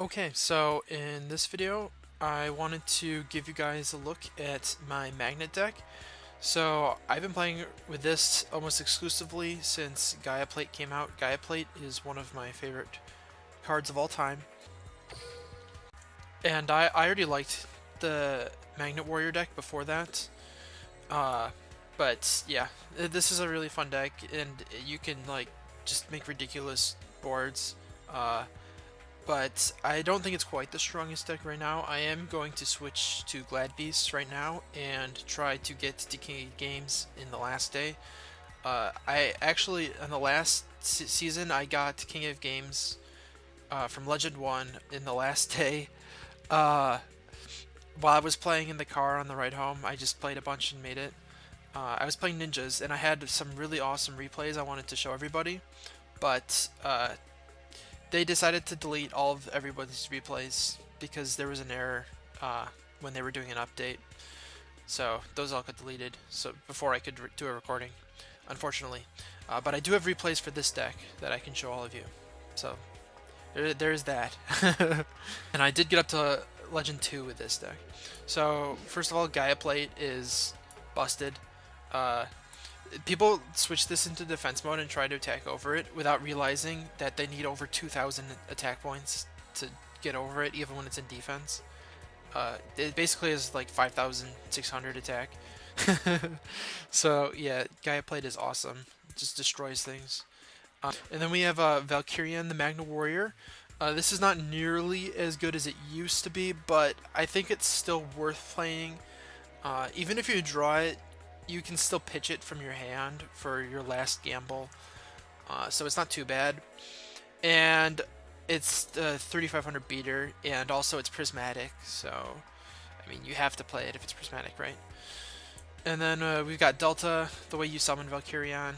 Okay, so in this video, I wanted to give you guys a look at my magnet deck. So I've been playing with this almost exclusively since Gaia Plate came out. Gaia Plate is one of my favorite cards of all time. And I already liked the Magnet Warrior deck before that. Uh, but yeah, this is a really fun deck, and you can like just make ridiculous boards. Uh, but I don't think it's quite the strongest deck right now. I am going to switch to Glad Beast right now and try to get to King of Games in the last day. I actually, in the last season, I got King of Games from Legend 1 in the last day. Uh, while I was playing in the car on the ride home, I just played a bunch and made it. I was playing ninjas, and I had some really awesome replays I wanted to show everybody, but they decided to delete all of everybody's replays because there was an error when they were doing an update. So those all got deleted. So before I could do a recording, unfortunately. But I do have replays for this deck that I can show all of you. So there's that. And I did get up to Legend 2 with this deck. So first of all, Gaia Plate is busted. Uh, People switch this into defense mode and try to attack over it without realizing that they need over 2,000 attack points to get over it, even when it's in defense. It basically is like 5,600 attack. So yeah, Gaia Plate is awesome. It just destroys things. And then we have Valkyrian, the Magna Warrior. This is not nearly as good as it used to be, but I think it's still worth playing. Even if you draw it, you can still pitch it from your hand for your last gamble. So it's not too bad. And it's the 3,500 beater, and also it's prismatic, so I mean, you have to play it if it's prismatic, right? And then we've got Delta, the way you summon Valkyrian.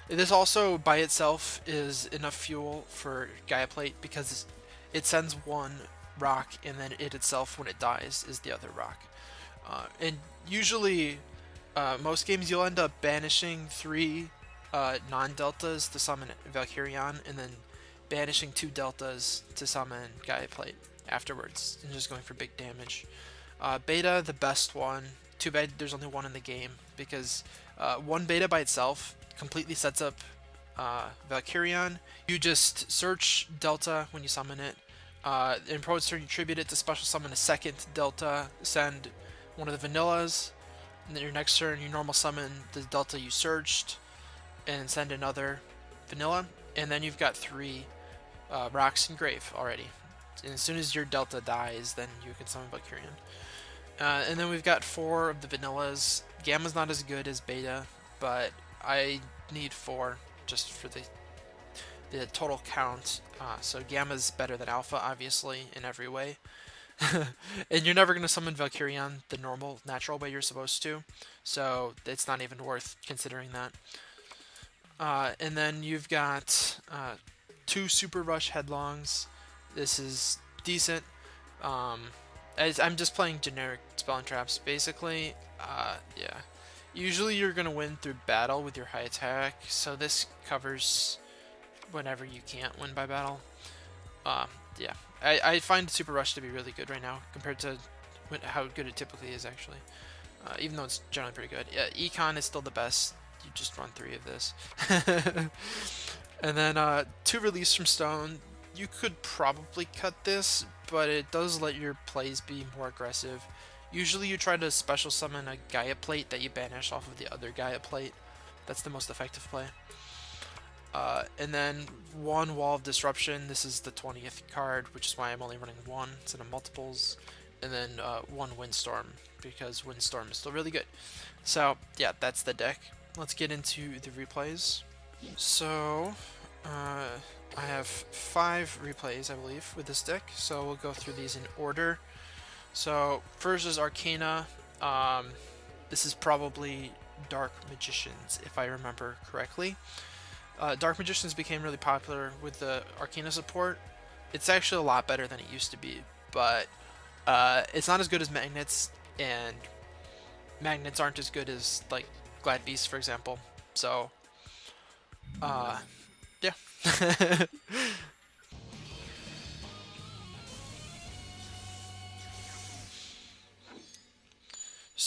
This also by itself is enough fuel for Gaia Plate because it sends one rock, and then it itself, when it dies, is the other rock. And usually, most games you'll end up banishing 3 non-deltas to summon Valkyrian, and then banishing 2 deltas to summon Gaia Plate afterwards, and just going for big damage. Beta, the best one. Too bad there's only one in the game, because one beta by itself completely sets up Valkyrian. You just search Delta when you summon it. In Pro's turn, you tribute it to special summon a second Delta, send one of the vanillas, and then your next turn, you normal summon the Delta you searched, and send another vanilla, and then you've got 3 rocks in grave already. And as soon as your Delta dies, then you can summon Valkyrian. And then we've got 4 of the vanillas. Gamma's not as good as Beta, but I need 4 just for the total count. So Gamma's better than Alpha, obviously, in every way. And you're never going to summon Valkyrian the normal, natural way you're supposed to, so it's not even worth considering that. And then you've got 2 Super Rush Headlongs. This is decent. I'm just playing generic spell and traps, basically. Yeah. Usually you're going to win through battle with your high attack, so this covers whenever you can't win by battle. Yeah. I find Super Rush to be really good right now, compared to how good it typically is, actually. Even though it's generally pretty good. Yeah, Econ is still the best. You just run 3 of this. And then 2 Release from Stone. You could probably cut this, but it does let your plays be more aggressive. Usually you try to special summon a Gaia Plate that you banish off of the other Gaia Plate. That's the most effective play. And then 1 Wall of Disruption. This is the 20th card, which is why I'm only running 1 instead of multiples. And then 1 Windstorm, because Windstorm is still really good. So yeah, that's the deck. Let's get into the replays. So I have 5 replays, I believe, with this deck. So we'll go through these in order. So first is Arcana. This is probably Dark Magicians, if I remember correctly. Dark Magicians became really popular with the Arcana support. It's actually a lot better than it used to be, but it's not as good as Magnets, and Magnets aren't as good as, like, Glad Beast, for example. So, yeah.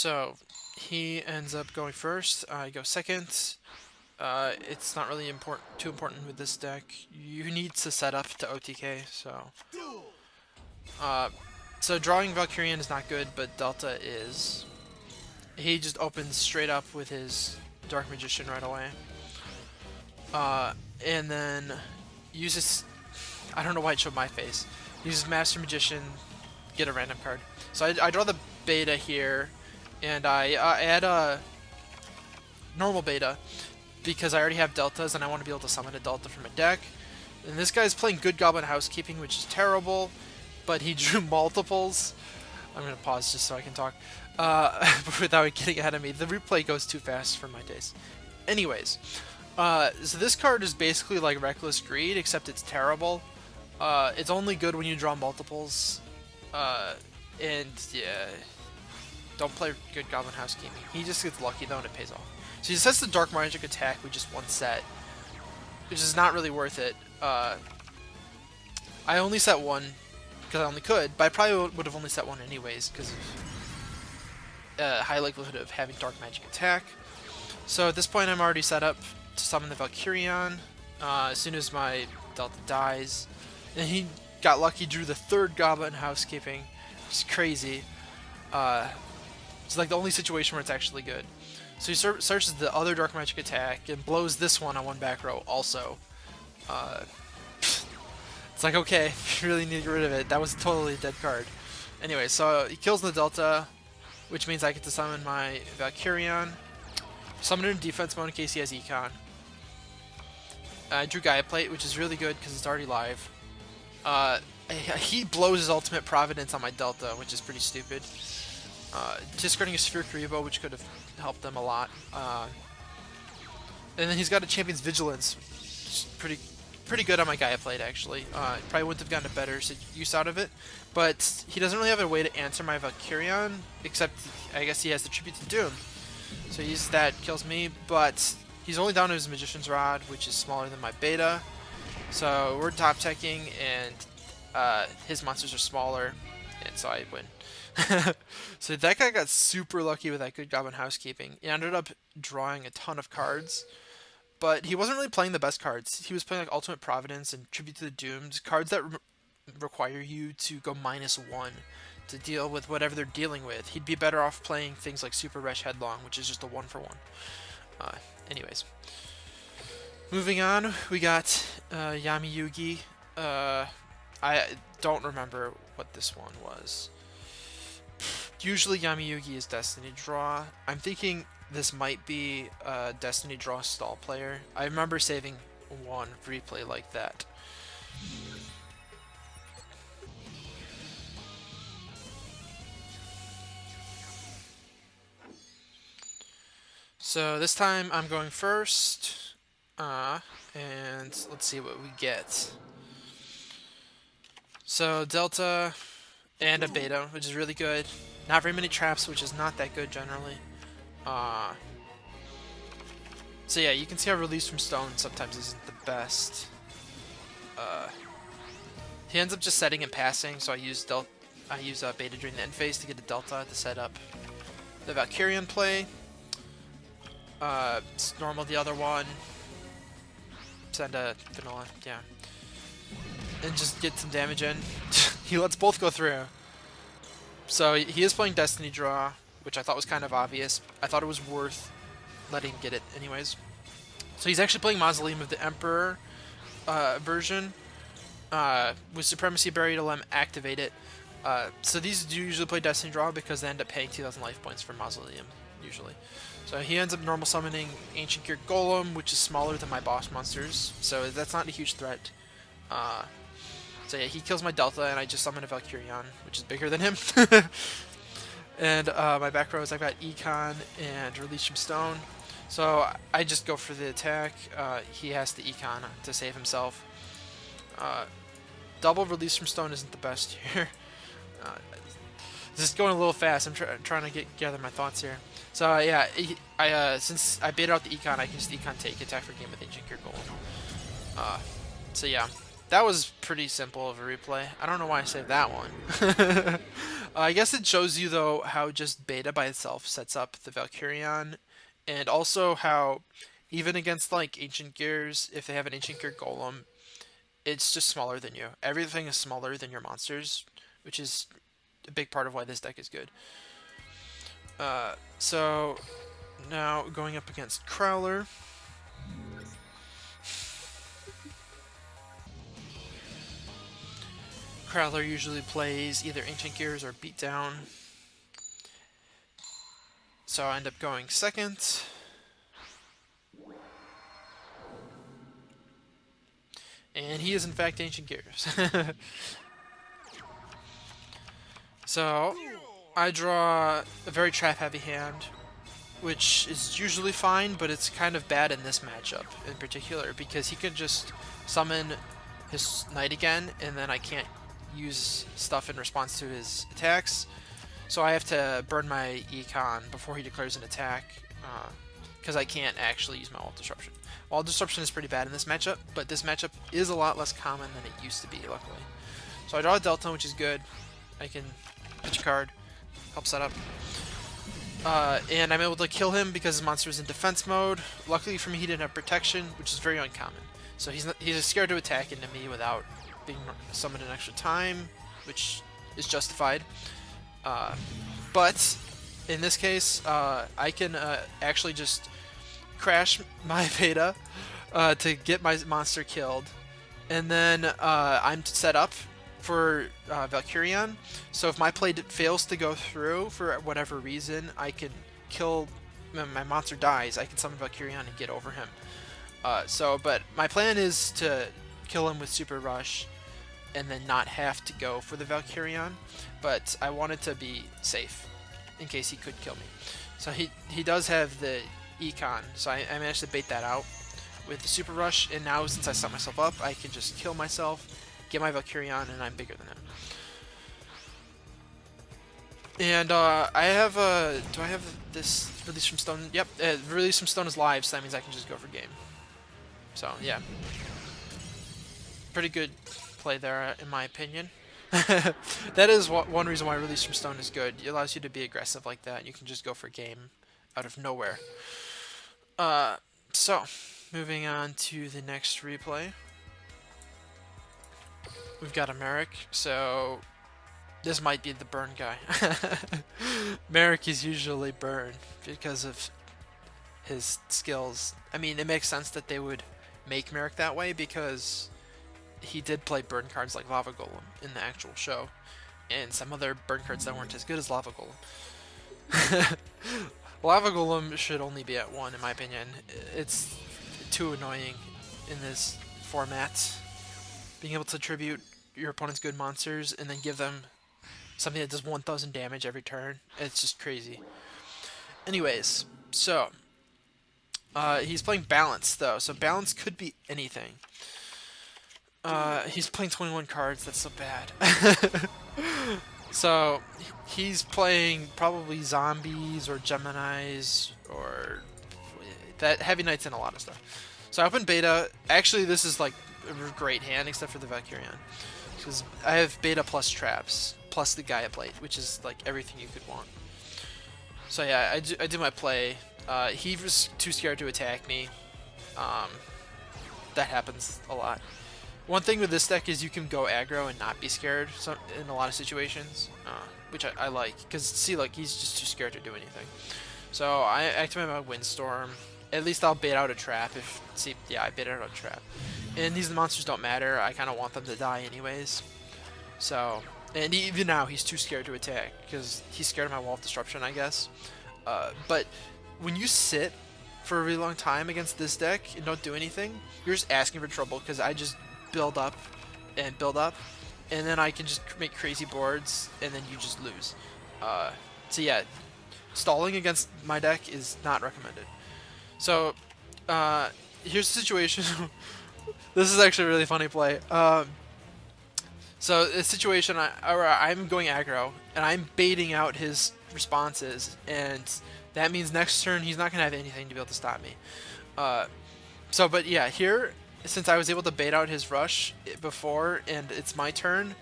So he ends up going first. I go second. It's not really too important with this deck. You need to set up to OTK, so... so drawing Valkyrian is not good, but Delta is. He just opens straight up with his Dark Magician right away. And then uses... I don't know why it showed my face. Uses Master Magician, get a random card. So I draw the beta here, and I add a normal beta, because I already have deltas and I want to be able to summon a delta from a deck. And this guy's playing Good Goblin Housekeeping, which is terrible, but he drew multiples. I'm going to pause just so I can talk without getting ahead of me. The replay goes too fast for my taste. Anyways, so this card is basically like Reckless Greed, except it's terrible. It's only good when you draw multiples. And yeah, don't play Good Goblin Housekeeping. He just gets lucky though and it pays off. So he sets the Dark Magic attack with just one set, which is not really worth it. I only set one because I only could, but I probably would have only set one anyways because of high likelihood of having Dark Magic attack. So at this point I'm already set up to summon the Valkyrian as soon as my Delta dies. And he got lucky, drew the third Goblin Housekeeping, which is crazy. It's like the only situation where it's actually good. So he searches the other Dark Magic attack and blows this one on one back row also. It's like, okay, you really need to get rid of it. That was totally a dead card. Anyway, so he kills the Delta, which means I get to summon my Valkyrian. Summon it in defense mode in case he has Econ. I drew Gaia Plate, which is really good because it's already live. He blows his ultimate Providence on my Delta, which is pretty stupid. Discarding a Sphere Karibo, which could have helped them a lot. And then he's got a Champion's Vigilance, which is pretty good on my Gaia Plate, actually. Probably wouldn't have gotten a better use out of it. But he doesn't really have a way to answer my Valkyrian, except I guess he has the Tribute to Doom. So he uses that, kills me, but he's only down to his Magician's Rod, which is smaller than my beta. So we're top teching, and his monsters are smaller, and so I win. So that guy got super lucky with that Good Goblin Housekeeping. He ended up drawing a ton of cards, but he wasn't really playing the best cards. He was playing like Ultimate Providence and Tribute to the Doomed, cards that require you to go -1 to deal with whatever they're dealing with. He'd be better off playing things like Super Resh Headlong, which is just a 1-for-1. Anyways. Moving on, we got YamiYugi. I don't remember what this one was. Usually YamiYugi is Destiny Draw. I'm thinking this might be a Destiny Draw Stahl player. I remember saving one replay like that. So this time I'm going first, and let's see what we get. So Delta and a Beta, which is really good. Not very many traps, which is not that good generally. So yeah, you can see how Release from Stone sometimes isn't the best. He ends up just setting and passing, so I use Beta during the end phase to get a Delta to set up the Valkyrian play. It's normal the other one. Send a vanilla, yeah. And just get some damage in. He lets both go through. So he is playing Destiny Draw, which I thought was kind of obvious. I thought it was worth letting him get it anyways. So he's actually playing Mausoleum of the Emperor version. With Supremacy Barrier to let him activate it. So these do usually play Destiny Draw because they end up paying 2,000 life points for Mausoleum, usually. So he ends up normal summoning Ancient Gear Golem, which is smaller than my boss monsters, so that's not a huge threat. So yeah, he kills my Delta, and I just summon a Valkyrian, which is bigger than him. And my back rows, I've got Econ and Release from Stone. So I just go for the attack. He has the Econ to save himself. Double Release from Stone isn't the best here. This is going a little fast. I'm trying to gather my thoughts here. So yeah, since I baited out the Econ, I can just Econ take attack for game with Ancient Gear Golem. So yeah, that was pretty simple of a replay. I don't know why I saved that one. I guess it shows you, though, how just beta by itself sets up the Valkyrion, and also how even against, like, Ancient Gears, if they have an Ancient Gear Golem, it's just smaller than you. Everything is smaller than your monsters, which is a big part of why this deck is good. So now going up against Crowler. Crowler usually plays either Ancient Gears or Beatdown. So I end up going second. And he is in fact Ancient Gears. So I draw a very trap heavy hand, which is usually fine, but it's kind of bad in this matchup in particular because he can just summon his knight again, and then I can't use stuff in response to his attacks. So I have to burn my econ before he declares an attack, because I can't actually use my Wall Disruption. Wall Disruption is pretty bad in this matchup, but this matchup is a lot less common than it used to be, luckily. So I draw a Delta, which is good. I can pitch a card, help set up. And I'm able to kill him because his monster is in defense mode. Luckily for me, he didn't have protection, which is very uncommon. So he's scared to attack into me without being summoned an extra time, which is justified. But in this case, I can actually just crash my beta to get my monster killed, and then I'm set up for Valkyrion. So if my play fails to go through for whatever reason, I can kill my monster dies. I can summon Valkyrion and get over him. But my plan is to kill him with Super Rush and then not have to go for the Valkyrion, but I wanted to be safe in case he could kill me. So he does have the econ, so I managed to bait that out with the Super Rush, and now since I set myself up, I can just kill myself, get my Valkyrion, and I'm bigger than him. And I have do I have this Release from Stone? Yep, Release from Stone is live, so that means I can just go for game. So yeah, pretty good play there in my opinion. That is one reason why Release from Stone is good. It allows you to be aggressive like that. You can just go for game out of nowhere. So moving on to the next replay, we've got a Marik. So this might be the burn guy. Marik is usually burn because of his skills. I mean, it makes sense that they would make Marik that way because he did play burn cards like Lava Golem in the actual show, and some other burn cards that weren't as good as Lava Golem. Lava Golem should only be at 1 in my opinion. It's too annoying in this format. Being able to tribute your opponent's good monsters and then give them something that does 1000 damage every turn, it's just crazy. Anyways, so he's playing Balance though, so Balance could be anything. He's playing 21 cards, that's so bad. So he's playing probably zombies or Geminis or that Heavy Knight's in a lot of stuff. So I opened beta. Actually, this is like a great hand except for the Valkyrion, because I have beta plus traps plus the Gaia plate, which is like everything you could want. So yeah, I do my play. He was too scared to attack me. That happens a lot. One thing with this deck is you can go aggro and not be scared in a lot of situations, which I like, because see, like, he's just too scared to do anything. So I activate my Windstorm. At least I'll bait out a trap I bait out a trap. And these monsters don't matter, I kind of want them to die anyways. So, and even now he's too scared to attack, because he's scared of my Wall of Disruption, I guess. But when you sit for a really long time against this deck and don't do anything, you're just asking for trouble, because I just build up, and then I can just make crazy boards, and then you just lose. So yeah, stalling against my deck is not recommended. So here's the situation. This is actually a really funny play. So the situation, I'm going aggro, and I'm baiting out his responses, and that means next turn he's not going to have anything to be able to stop me. But yeah, here since I was able to bait out his rush before, and it's my turn.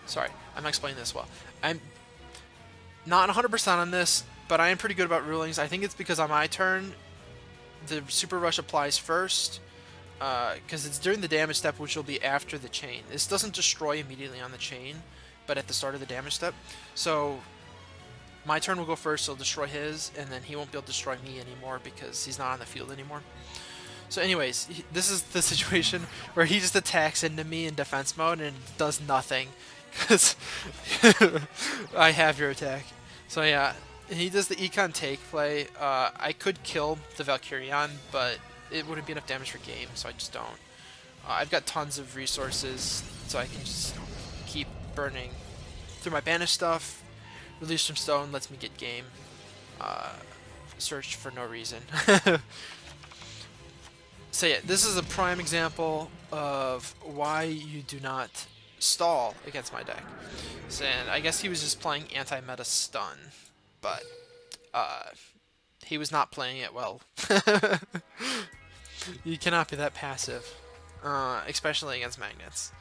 Sorry, I'm not explaining this well. I'm not 100% on this, but I am pretty good about rulings. I think it's because on my turn, the super rush applies first, because it's during the damage step, which will be after the chain. This doesn't destroy immediately on the chain, but at the start of the damage step. So my turn will go first, so it'll destroy his, and then he won't be able to destroy me anymore because he's not on the field anymore. So anyways, this is the situation where he just attacks into me in defense mode and does nothing because I have your attack. So yeah, he does the econ take play. I could kill the Valkyrion, but it wouldn't be enough damage for game, so I just don't. I've got tons of resources, so I can just keep burning through my banish stuff. Release from stone lets me get game. Search for no reason. So yeah, this is a prime example of why you do not stall against my deck. So, and I guess he was just playing anti-meta stun, but he was not playing it well. You cannot be that passive, especially against magnets.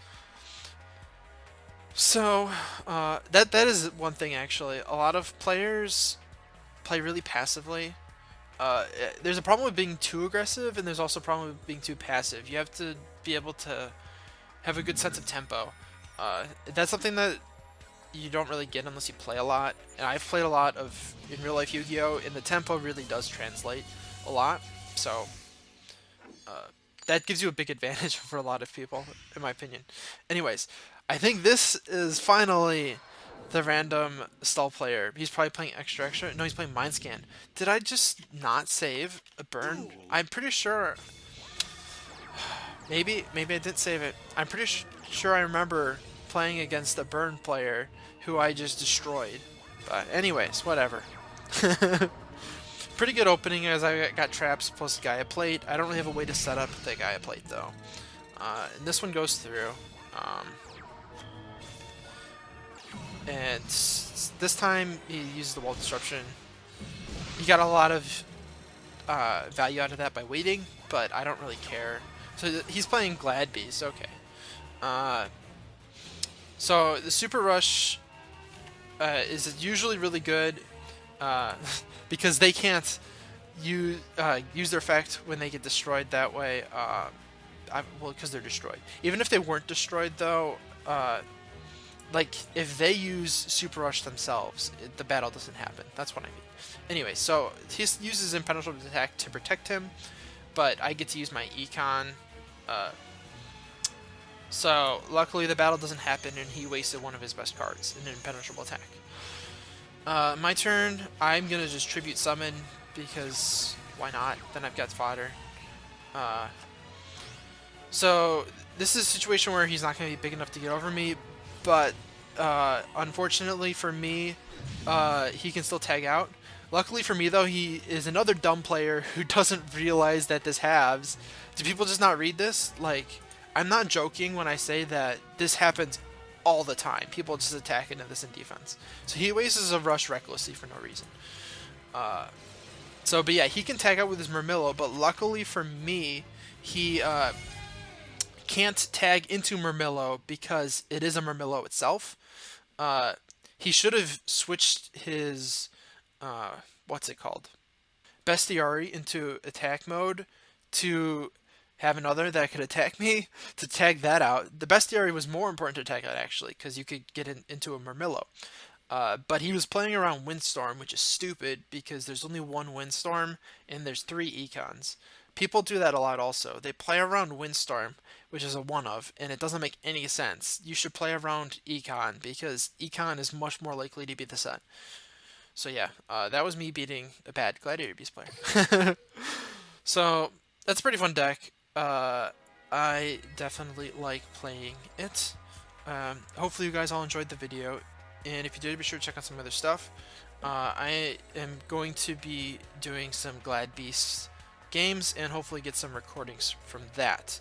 So that is one thing actually. A lot of players play really passively. There's a problem with being too aggressive, and there's also a problem with being too passive. You have to be able to have a good sense of tempo. That's something that you don't really get unless you play a lot. And I've played a lot of in real life Yu-Gi-Oh, and the tempo really does translate a lot. So that gives you a big advantage over a lot of people, in my opinion. Anyways, I think this is finally the random stall player. He's probably playing extra extra. No, he's playing mind scan. Did I just not save a burn? I'm pretty sure. Maybe I didn't save it. I'm pretty sure I remember playing against a burn player who I just destroyed. But anyways, whatever. Pretty good opening as I got traps plus Gaia plate. I don't really have a way to set up the Gaia plate though. And this one goes through. And this time he uses the wall disruption. He got a lot of value out of that by waiting, but I don't really care. So he's playing Glad Beast, okay. So the Super Rush is usually really good because they can't use their effect when they get destroyed that way. Well, because they're destroyed. Even if they weren't destroyed, though, like if they use Super Rush themselves, the battle doesn't happen. That's what I mean. Anyway, so he uses Impenetrable Attack to protect him, but I get to use my Econ. So luckily the battle doesn't happen, and he wasted one of his best cards, an Impenetrable Attack. My turn, I'm gonna just Tribute Summon because why not? Then I've got fodder. So this is a situation where he's not gonna be big enough to get over me, but unfortunately for me, he can still tag out. Luckily for me though, he is another dumb player who doesn't realize that this halves. Do people just not read this? Like, I'm not joking when I say that this happens all the time. People just attack into this in defense. So he wastes a rush recklessly for no reason. But yeah, he can tag out with his Murmillo, but luckily for me, he can't tag into Murmillo because it is a Murmillo itself. He should have switched his what's it called? Bestiary into attack mode to have another that could attack me to tag that out. The Bestiary was more important to tag out actually because you could get into a Murmillo. But he was playing around Windstorm, which is stupid because there's only one Windstorm and there's 3 Econs. People do that a lot also. They play around Windstorm, which is a one-of, and it doesn't make any sense. You should play around Econ because Econ is much more likely to be the set. So yeah, that was me beating a bad Gladiator Beast player. So that's a pretty fun deck. I definitely like playing it. Hopefully you guys all enjoyed the video, and if you did, be sure to check out some other stuff. I am going to be doing some Glad Beast games and hopefully get some recordings from that.